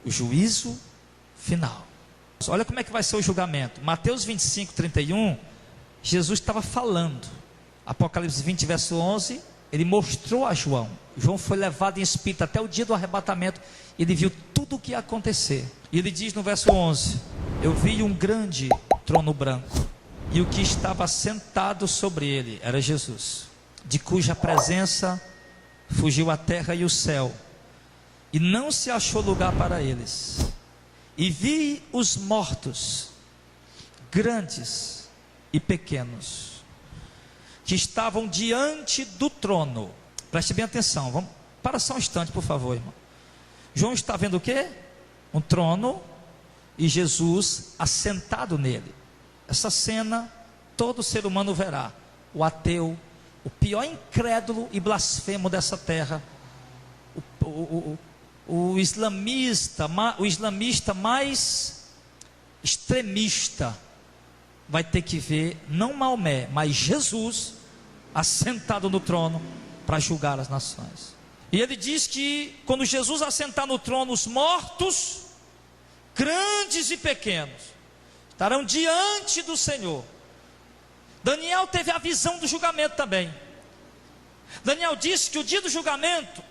o juízo final. Olha como é que vai ser o julgamento. Mateus 25, 31, Jesus estava falando. Apocalipse 20, verso 11, ele mostrou a João. João foi levado em espírito até o dia do arrebatamento. Ele viu tudo o que ia acontecer. E ele diz no verso 11: eu vi um grande trono branco, e o que estava sentado sobre ele era Jesus, de cuja presença fugiu a terra e o céu, e não se achou lugar para eles. E vi os mortos, grandes e pequenos, que estavam diante do trono. Preste bem atenção, vamos, para só um instante, por favor, irmão. João está vendo o quê? Um trono e Jesus assentado nele. Essa cena todo ser humano verá. O ateu, o pior incrédulo e blasfemo dessa terra, o islamista mais extremista, vai ter que ver não Maomé, mas Jesus assentado no trono para julgar as nações. E ele diz que quando Jesus assentar no trono, os mortos, grandes e pequenos, estarão diante do Senhor. Daniel teve a visão do julgamento também. Daniel disse que o dia do julgamento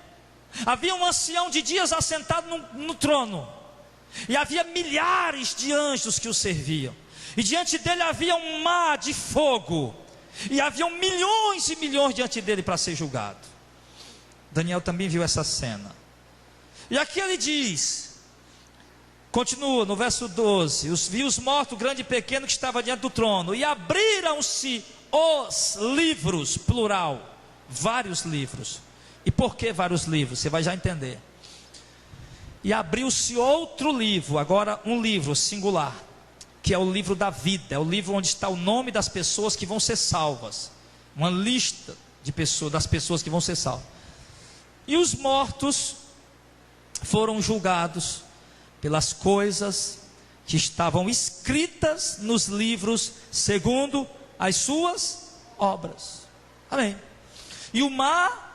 havia um ancião de dias assentado no trono, e havia milhares de anjos que o serviam, e diante dele havia um mar de fogo, e haviam milhões e milhões diante dele para ser julgado. Daniel também viu essa cena. E aqui ele diz, continua no verso 12: vi os mortos, grande e pequeno, que estavam diante do trono, e abriram-se os livros, plural, vários livros. E por que vários livros? Você vai já entender. E abriu-se outro livro, agora um livro singular, que é o livro da vida, é o livro onde está o nome das pessoas que vão ser salvas, uma lista de pessoas, das pessoas que vão ser salvas. E os mortos foram julgados pelas coisas que estavam escritas nos livros, segundo as suas obras. Amém. E o mar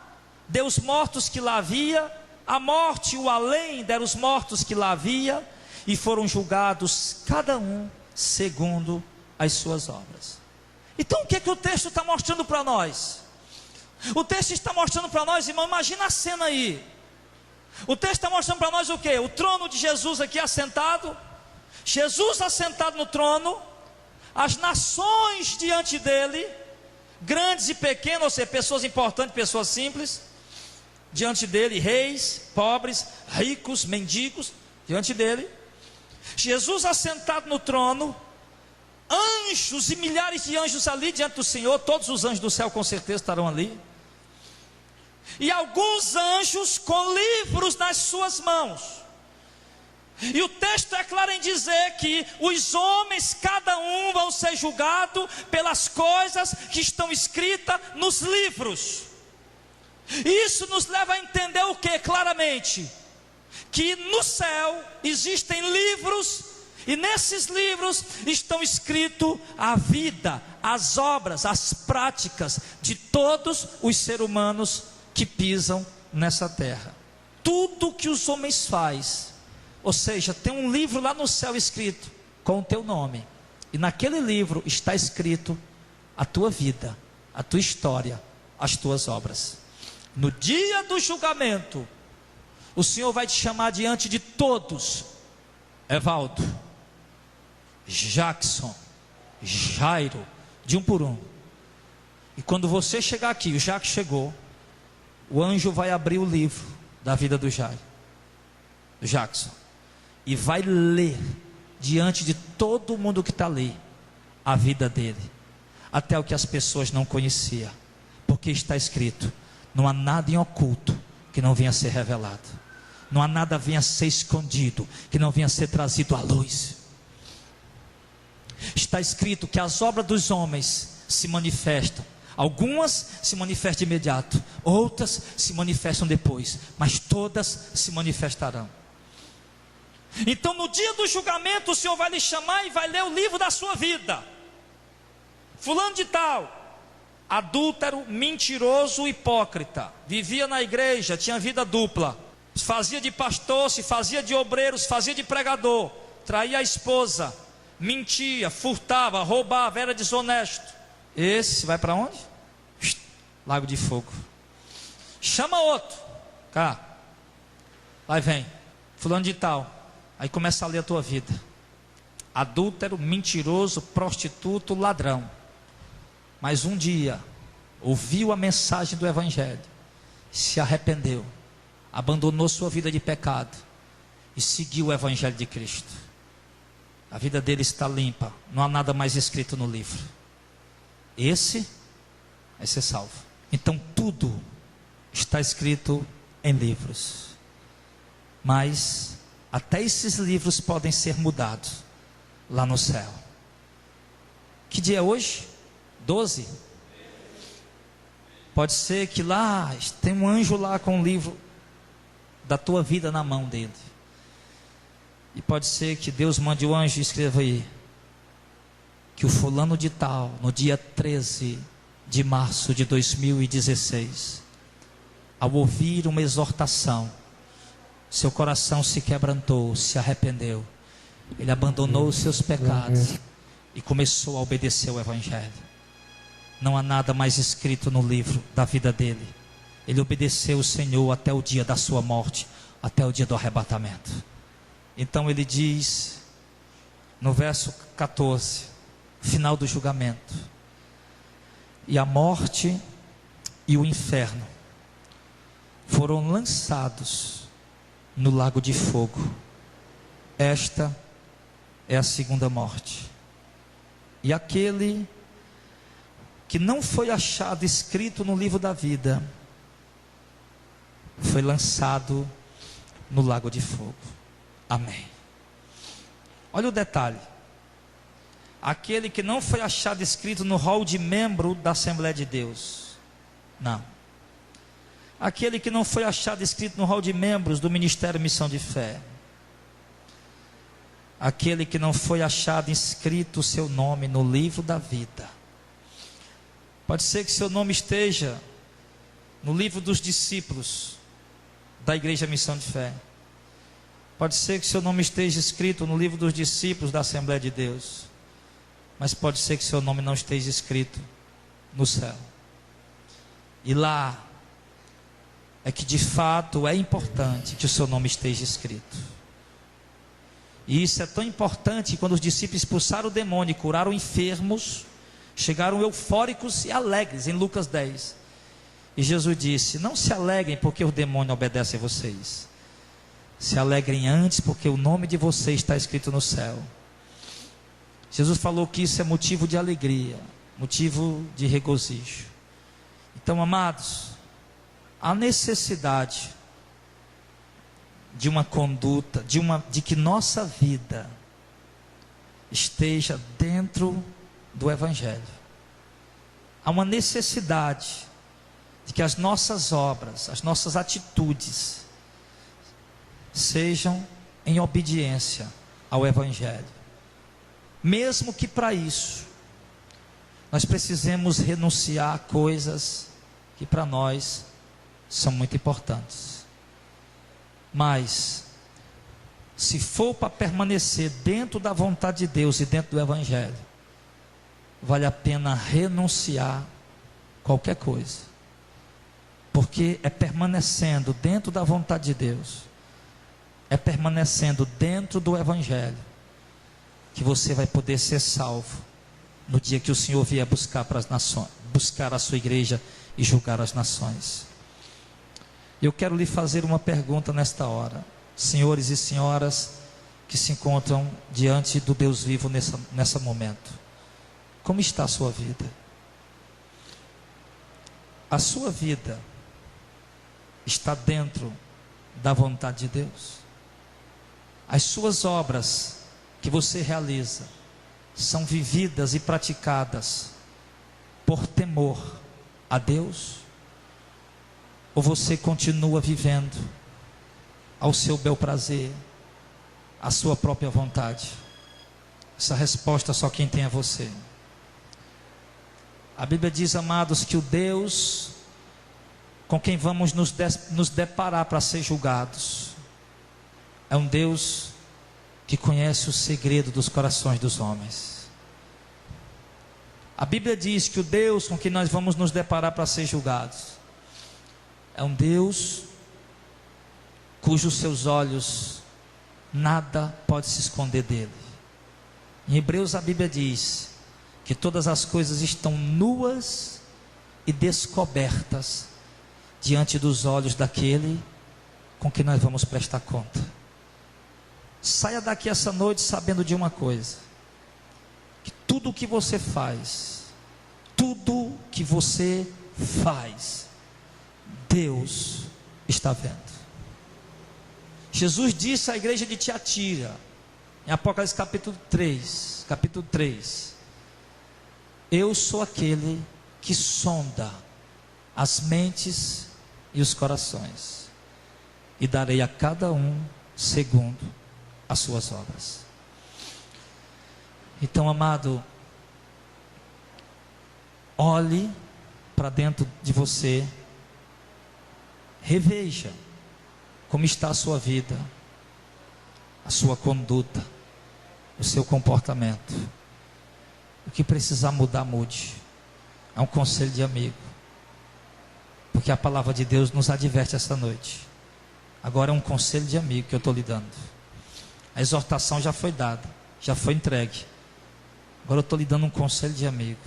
deu os mortos que lá havia, a morte e o além deram os mortos que lá havia, e foram julgados cada um segundo as suas obras. Então o que é que o texto está mostrando para nós? O texto está mostrando para nós, irmão, imagina a cena aí. O texto está mostrando para nós o que? O trono de Jesus aqui assentado, Jesus assentado no trono, as nações diante dele, grandes e pequenas, ou seja, pessoas importantes, pessoas simples, diante dele, reis, pobres, ricos, mendigos, diante dele. Jesus assentado no trono, anjos e milhares de anjos ali diante do Senhor, todos os anjos do céu com certeza estarão ali. E alguns anjos com livros nas suas mãos. E o texto é claro em dizer que os homens, cada um, vão ser julgados pelas coisas que estão escritas nos livros. Isso nos leva a entender o que? Claramente, que no céu existem livros, e nesses livros estão escritos a vida, as obras, as práticas de todos os seres humanos que pisam nessa terra. Tudo que os homens fazem, ou seja, tem um livro lá no céu escrito com o teu nome, e naquele livro está escrito a tua vida, a tua história, as tuas obras. No dia do julgamento, o Senhor vai te chamar diante de todos: Evaldo, Jackson, Jairo, de um por um. E quando você chegar aqui, o Jackson chegou, o anjo vai abrir o livro da vida do Jairo, do Jackson, e vai ler diante de todo mundo que está ali a vida dele, até o que as pessoas não conheciam, porque está escrito: não há nada em oculto que não venha a ser revelado, não há nada venha a ser escondido que não venha a ser trazido à luz. Está escrito que as obras dos homens se manifestam, algumas se manifestam de imediato, outras se manifestam depois, mas todas se manifestarão. Então no dia do julgamento o Senhor vai lhe chamar e vai ler o livro da sua vida. Fulano de tal, adúltero, mentiroso, hipócrita, vivia na igreja, tinha vida dupla, Se fazia de pastor, se fazia de obreiro, se fazia de pregador, traía a esposa, mentia, furtava, roubava, era desonesto. Esse vai para onde? Lago de fogo. Chama outro. Cá. Aí vem. Fulano de tal. Aí começa a ler a tua vida. Adúltero, mentiroso, prostituto, ladrão. Mas um dia ouviu a mensagem do Evangelho, se arrependeu, abandonou sua vida de pecado e seguiu o Evangelho de Cristo. A vida dele está limpa, não há nada mais escrito no livro. Esse vai ser salvo. Então tudo está escrito em livros, mas até esses livros podem ser mudados lá no céu. Que dia é hoje? 12? Pode ser que lá tem um anjo lá com o livro da tua vida na mão dele. E pode ser que Deus mande o anjo e escreva aí que o fulano de tal, no dia 13 de março de 2016, ao ouvir uma exortação, seu coração se quebrantou, se arrependeu, ele abandonou os seus pecados e começou a obedecer o Evangelho. Não há nada mais escrito no livro da vida dele. Ele obedeceu o Senhor até o dia da sua morte, até o dia do arrebatamento. Então ele diz no verso 14, final do julgamento: e a morte e o inferno foram lançados no lago de fogo. Esta é a segunda morte. E aquele que não foi achado escrito no livro da vida foi lançado no lago de fogo. Amém. Olha o detalhe: aquele que não foi achado escrito no rol de membro da Assembleia de Deus, não. Aquele que não foi achado escrito no rol de membros do Ministério Missão de Fé, aquele que não foi achado inscrito o seu nome no livro da vida. Pode ser que seu nome esteja no livro dos discípulos da Igreja Missão de Fé. Pode ser que seu nome esteja escrito no livro dos discípulos da Assembleia de Deus. Mas pode ser que seu nome não esteja escrito no céu. E lá é que de fato é importante que o seu nome esteja escrito. E isso é tão importante que quando os discípulos expulsaram o demônio e curaram enfermos, chegaram eufóricos e alegres em Lucas 10. E Jesus disse: não se alegrem porque o demônio obedece a vocês. Se alegrem antes porque o nome de vocês está escrito no céu. Jesus falou que isso é motivo de alegria, motivo de regozijo. Então, amados, a necessidade de uma conduta, de que nossa vida esteja dentro do Evangelho. Há uma necessidade de que as nossas obras, as nossas atitudes sejam em obediência ao Evangelho. Mesmo que para isso nós precisemos renunciar a coisas que para nós são muito importantes. Mas se for para permanecer dentro da vontade de Deus e dentro do Evangelho, vale a pena renunciar qualquer coisa, porque é permanecendo dentro da vontade de Deus, é permanecendo dentro do Evangelho, que você vai poder ser salvo no dia que o Senhor vier buscar para as nações, buscar a sua igreja e julgar as nações. Eu quero lhe fazer uma pergunta nesta hora, senhores e senhoras que se encontram diante do Deus vivo nessa momento. Como está a sua vida? A sua vida está dentro da vontade de Deus? As suas obras que você realiza são vividas e praticadas por temor a Deus? Ou você continua vivendo ao seu bel prazer, à sua própria vontade? Essa resposta só quem tem é você. A Bíblia diz, amados, que o Deus com quem vamos nos deparar para ser julgados, é um Deus que conhece o segredo dos corações dos homens. A Bíblia diz que o Deus com quem nós vamos nos deparar para ser julgados é um Deus cujos seus olhos nada pode se esconder dele. Em Hebreus a Bíblia diz que todas as coisas estão nuas e descobertas diante dos olhos daquele com quem nós vamos prestar conta. Saia daqui essa noite sabendo de uma coisa: que tudo o que você faz, Deus está vendo. Jesus disse à igreja de Tiatira, em Apocalipse capítulo 3, eu sou aquele que sonda as mentes e os corações, e darei a cada um segundo as suas obras. Então, amado, olhe para dentro de você, reveja como está a sua vida, a sua conduta, o seu comportamento. O que precisar mudar, mude. É um conselho de amigo, porque a palavra de Deus nos adverte essa noite. Agora é um conselho de amigo que eu estou lhe dando. A exortação já foi dada, já foi entregue. Agora eu estou lhe dando um conselho de amigo.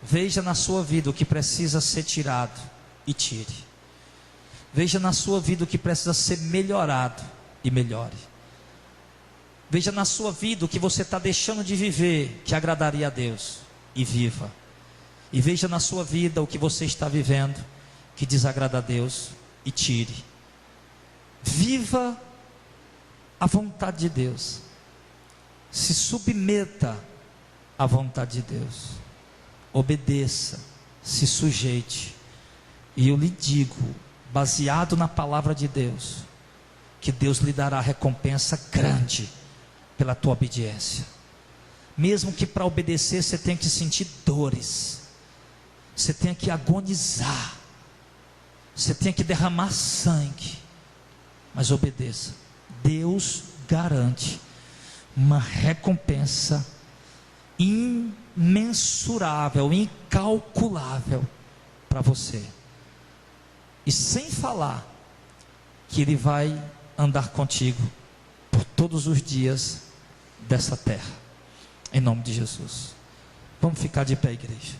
Veja na sua vida o que precisa ser tirado e tire. Veja na sua vida o que precisa ser melhorado e melhore. Veja na sua vida o que você está deixando de viver que agradaria a Deus e viva. E veja na sua vida o que você está vivendo que desagrada a Deus e tire. Viva a vontade de Deus. Se submeta à vontade de Deus. Obedeça, se sujeite. E eu lhe digo, baseado na palavra de Deus, que Deus lhe dará recompensa grande pela tua obediência. Mesmo que para obedecer você tenha que sentir dores, você tenha que agonizar, você tenha que derramar sangue, mas obedeça. Deus garante uma recompensa imensurável, incalculável para você. E sem falar que Ele vai andar contigo por todos os dias dessa terra, em nome de Jesus. Vamos ficar de pé, igreja.